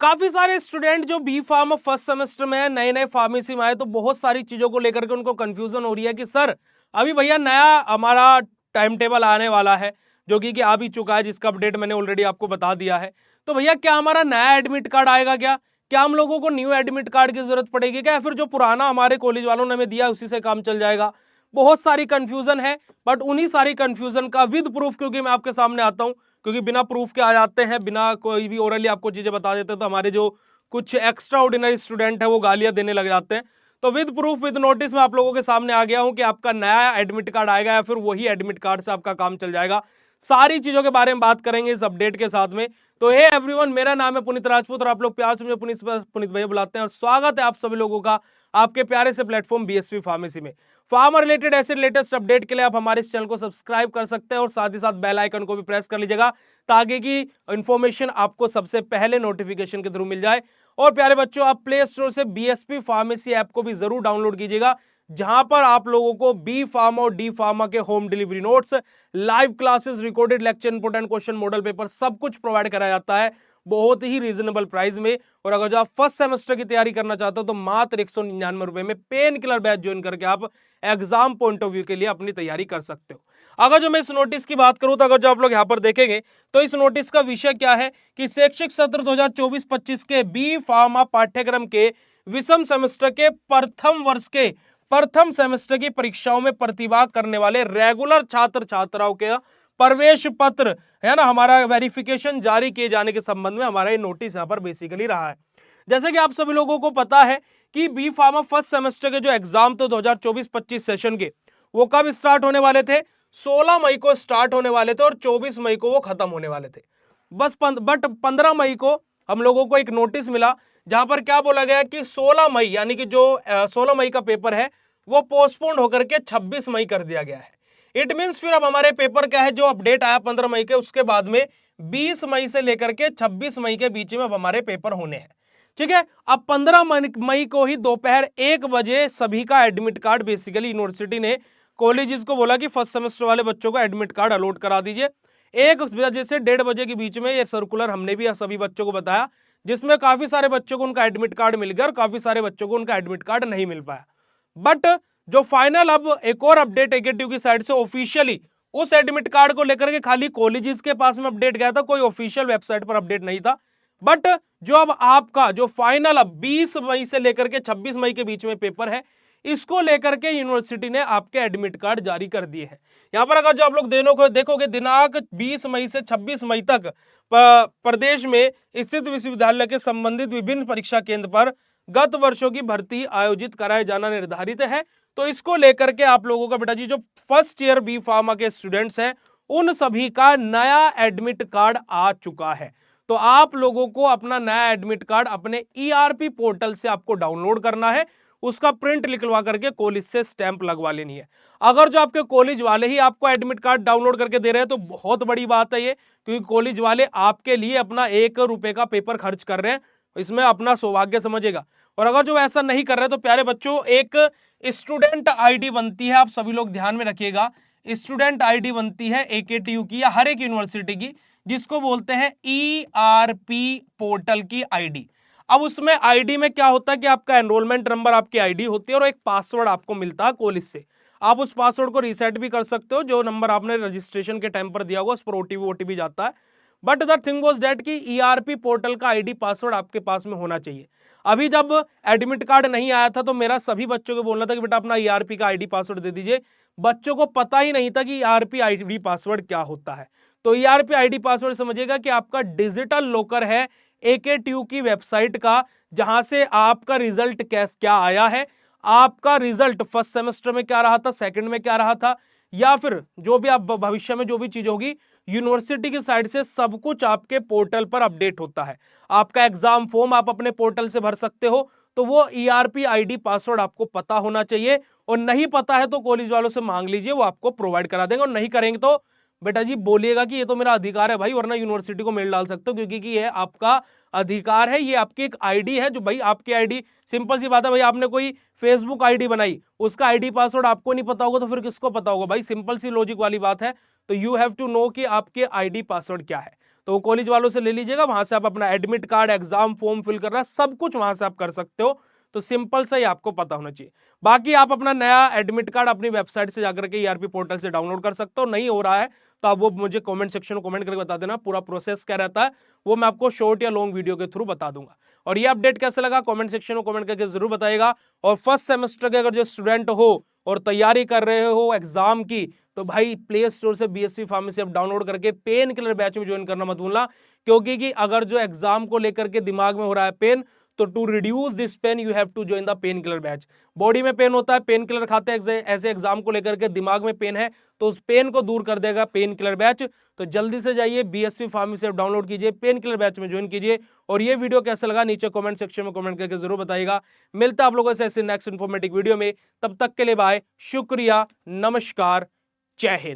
काफी सारे स्टूडेंट जो बी फार्म फर्स्ट सेमेस्टर में है, नए नए फार्मेसी में आए, तो बहुत सारी चीजों को लेकर के उनको कंफ्यूजन हो रही है कि सर अभी भैया नया हमारा टाइम टेबल आने वाला है, जो कि आ भी चुका है, जिसका अपडेट मैंने ऑलरेडी आपको बता दिया है। तो भैया क्या हमारा नया एडमिट कार्ड आएगा क्या? क्या हम लोगों को न्यू एडमिट कार्ड की जरूरत पड़ेगी क्या, या फिर जो पुराना हमारे कॉलेज वालों ने हमें दिया उसी से काम चल जाएगा? बहुत सारी कंफ्यूजन है, बट उन्हीं सारी कंफ्यूजन का विद प्रूफ क्योंकि मैं आपके सामने आता हूं, क्योंकि बिना प्रूफ के आ जाते हैं, बिना कोई भी ओरली आपको चीजें बता देते हैं तो हमारे जो कुछ एक्स्ट्रा ऑर्डिनरी स्टूडेंट है वो गालियां देने लग जाते हैं। तो विद प्रूफ विद नोटिस मैं आप लोगों के सामने आ गया हूं कि आपका नया एडमिट कार्ड आएगा या फिर वही एडमिट कार्ड से आपका काम चल जाएगा। सारी चीजों के बारे में बात करेंगे इस अपडेट के साथ में। तो हे एवरीवन, मेरा नाम है पुनीत राजपूत और आप लोग प्यार से मुझे पुनीत पुनीत भैया बुलाते हैं, और स्वागत है आप सभी लोगों का आपके प्यारे से प्लेटफॉर्म बीएसपी फार्मेसी में। फार्मा रिलेटेड ऐसे लेटेस्ट अपडेट के लिए आप हमारे इस चैनल को सब्सक्राइब कर सकते हैं और साथ ही साथ बेल आइकन को भी प्रेस कर लीजिएगा ताकि की इंफॉर्मेशन आपको सबसे पहले नोटिफिकेशन के थ्रू मिल जाए। और प्यारे बच्चों, आप प्ले स्टोर से बीएसपी फार्मेसी ऐप को भी जरूर डाउनलोड कीजिएगा, जहां पर आप लोगों को बी फार्मा और डी फार्मा के home delivery notes, live classes, recorded lecture, important question, model paper सब कुछ प्रोवाइड कराया जाता है बहुत ही रीजनेबल प्राइस में। और अगर जो आप फर्स्ट सेमेस्टर की तैयारी करना चाहते हो तो मात्र 199 रुपए में पेन किलर बैच ज्वाइन करके आप एग्जाम पॉइंट ऑफ व्यू के लिए अपनी तैयारी कर सकते हो। अगर जो मैं इस नोटिस की बात करूं तो अगर जो आप लोग यहां पर देखेंगे तो इस नोटिस का विषय क्या है कि शैक्षिक सत्र 2024-25 के बी फार्मा पाठ्यक्रम के विषम सेमेस्टर के प्रथम वर्ष के प्रथम सेमेस्टर की परीक्षाओं में प्रतिभा करने वाले रेगुलर छात्र छात्राओं के प्रवेश पत्र है ना, हमारा वेरिफिकेशन जारी किए जाने के संबंध में हमारा ये नोटिस यहाँ पर बेसिकली रहा है। जैसे कि आप सभी लोगों को पता है कि बी फार्मा फर्स्ट सेमेस्टर के जो एग्जाम थे 2024-25 सेशन के, वो कब स्टार्ट होने वाले थे? 16 मई को स्टार्ट होने वाले थे और 24 मई को वो खत्म होने वाले थे। बट 15 मई को हम लोगों को एक नोटिस मिला जहां पर क्या बोला गया कि 16 मई यानी कि जो 16 मई का पेपर है वो पोस्टपोन्ड होकर के 26 मई कर दिया गया है। इट मींस फिर अब हमारे पेपर क्या है, जो अपडेट आया 15 मई के, उसके बाद में 20 मई से लेकर के 26 मई के बीच में अब हमारे पेपर होने हैं। ठीक है, अब 15 मई को ही दोपहर 1 बजे सभी का एडमिट कार्ड बेसिकली यूनिवर्सिटी ने कॉलेजेस को बोला कि फर्स्ट सेमेस्टर वाले बच्चों को एडमिट कार्ड अलॉट करा दीजिए। 1 बजे से 1:30 बजे के बीच में ये सर्कुलर हमने भी सभी बच्चों को बताया, जिसमें काफी सारे बच्चों को उनका एडमिट कार्ड मिल गया और काफी सारे बच्चों को उनका एडमिट कार्ड नहीं मिल पाया। बट जो फाइनल अब एक और अपडेट एकेटीयू की साइड से ऑफिशियली उस एडमिट कार्ड को लेकर के खाली कॉलेजेस के पास में अपडेट गया था, कोई ऑफिशियल वेबसाइट पर अपडेट नहीं था। बट जो अब आपका जो फाइनल अब 20 मई से लेकर के 26 मई के बीच में पेपर है, इसको लेकर के यूनिवर्सिटी ने आपके एडमिट कार्ड जारी कर दिए हैं। यहां पर अगर जो आप लोग देखोगे दिनांक 20 मई से 26 मई तक प्रदेश में स्थित विश्वविद्यालय के संबंधित विभिन्न परीक्षा केंद्र पर गत वर्षों की भर्ती आयोजित कराए जाना निर्धारित है। तो इसको लेकर के आप लोगों का बेटा जी जो फर्स्ट ईयर बी फार्मा के स्टूडेंट्स हैं उन सभी का नया एडमिट कार्ड आ चुका है। तो आप लोगों को अपना नया एडमिट कार्ड अपने ईआरपी पोर्टल से आपको डाउनलोड करना है, उसका प्रिंट निकलवा करके कॉलेज से स्टैंप लगवा लेनी है। अगर जो आपके कॉलेज वाले ही आपको एडमिट कार्ड डाउनलोड करके दे रहे हैं तो बहुत बड़ी बात है ये, क्योंकि कॉलेज वाले आपके लिए अपना 1 रुपए का पेपर खर्च कर रहे हैं, इसमें अपना सौभाग्य समझेगा। और अगर जो ऐसा नहीं कर रहे तो प्यारे बच्चों एक स्टूडेंट आईडी बनती है, आप सभी लोग ध्यान में रखिएगा, स्टूडेंट आईडी बनती है एकेटीयू की या हर एक यूनिवर्सिटी की, जिसको बोलते हैं ईआरपी पोर्टल की आईडी। अब उसमें आईडी में क्या होता है कि आपका एनरोलमेंट नंबर आपकी आईडी होती है और एक पासवर्ड आपको मिलता है कॉलेज से। आप उस पासवर्ड को रीसेट भी कर सकते हो, जो नंबर आपने रजिस्ट्रेशन के टाइम पर दिया होगा उस पर ओटीपी जाता है। But the thing was that कि ईआरपी पोर्टल का आईडी पासवर्ड आपके पास में होना चाहिए। अभी जब एडमिट कार्ड नहीं आया था तो मेरा सभी बच्चों को बोलना था कि बेटा अपना ईआरपी का आईडी पासवर्ड दे दीजिए। बच्चों को पता ही नहीं था कि ईआरपी आईडी पासवर्ड क्या होता है। तो ईआरपी आईडी पासवर्ड समझिएगा कि आपका डिजिटल लॉकर है एकेटीयू की वेबसाइट का, जहां से आपका रिजल्ट क्या आया है, आपका रिजल्ट फर्स्ट सेमेस्टर में क्या रहा था, सेकंड में क्या रहा था, या फिर जो भी आप भविष्य में जो भी चीज होगी यूनिवर्सिटी की साइड से सब कुछ आपके पोर्टल पर अपडेट होता है। आपका एग्जाम फॉर्म आप अपने पोर्टल से भर सकते हो, तो वो ईआरपी आईडी पासवर्ड आपको पता होना चाहिए, और नहीं पता है तो कॉलेज वालों से मांग लीजिए, वो आपको प्रोवाइड करा देंगे। और नहीं करेंगे तो बेटा जी बोलिएगा कि ये तो मेरा अधिकार है भाई, वरना यूनिवर्सिटी को मेल डाल सकते हो, क्योंकि ये आपका अधिकार है, ये आपकी एक आईडी है, जो भाई आपकी आईडी, सिंपल सी बात है भाई, आपने कोई फेसबुक आईडी बनाई, उसका आईडी पासवर्ड आपको नहीं पता होगा तो फिर किसको पता होगा भाई, सिंपल सी लॉजिक वाली बात है। तो यू हैव टू नो कि आपके आईडी पासवर्ड क्या है। तो कॉलेज वालों से ले लीजिएगा, वहां से आप अपना admit card, exam form fill करना, सब कुछ वहां से आप कर सकते हो। तो सिंपल सा ही आपको पता होना चाहिए। बाकी आप अपना नया एडमिट कार्ड अपनी वेबसाइट से जाकर के ईआरपी पोर्टल से डाउनलोड कर सकते हो। नहीं हो रहा है तो आप वो मुझे कमेंट सेक्शन में कमेंट करके बता देना, पूरा प्रोसेस क्या रहता है वो मैं आपको शॉर्ट या लॉन्ग वीडियो के थ्रू बता दूंगा। और ये अपडेट कैसे लगा कमेंट सेक्शन में कमेंट करके जरूर बताइएगा। और फर्स्ट सेमेस्टर के अगर जो स्टूडेंट हो और तैयारी कर रहे हो एग्जाम की, तो भाई प्ले स्टोर से बीएससी फार्मेसी ऐप डाउनलोड करके पेन किलर बैच में ज्वाइन करना मत भूलना। क्योंकि कि अगर जो एग्जाम को लेकर के दिमाग में हो रहा है पेन, तो to reduce this pain you have to join the pain killer batch. बॉडी में पेन होता है, पेन किलर खाते हैं, ऐसे एग्जाम को लेकर के दिमाग में पेन है, तो उस पेन को दूर कर देगा पेन किलर बैच। तो जल्दी से जाइए बीएससी फार्मेसी ऐप डाउनलोड कीजिए, पेन किलर बैच में ज्वाइन कीजिए। और ये वीडियो कैसा लगा नीचे कमेंट सेक्शन में कमेंट करके जरूर बताइएगा। मिलता है आप लोगों से ऐसे नेक्स्ट इन्फॉर्मेटिव वीडियो में, तब तक के लिए बाय, शुक्रिया, नमस्कार, जय हिंद।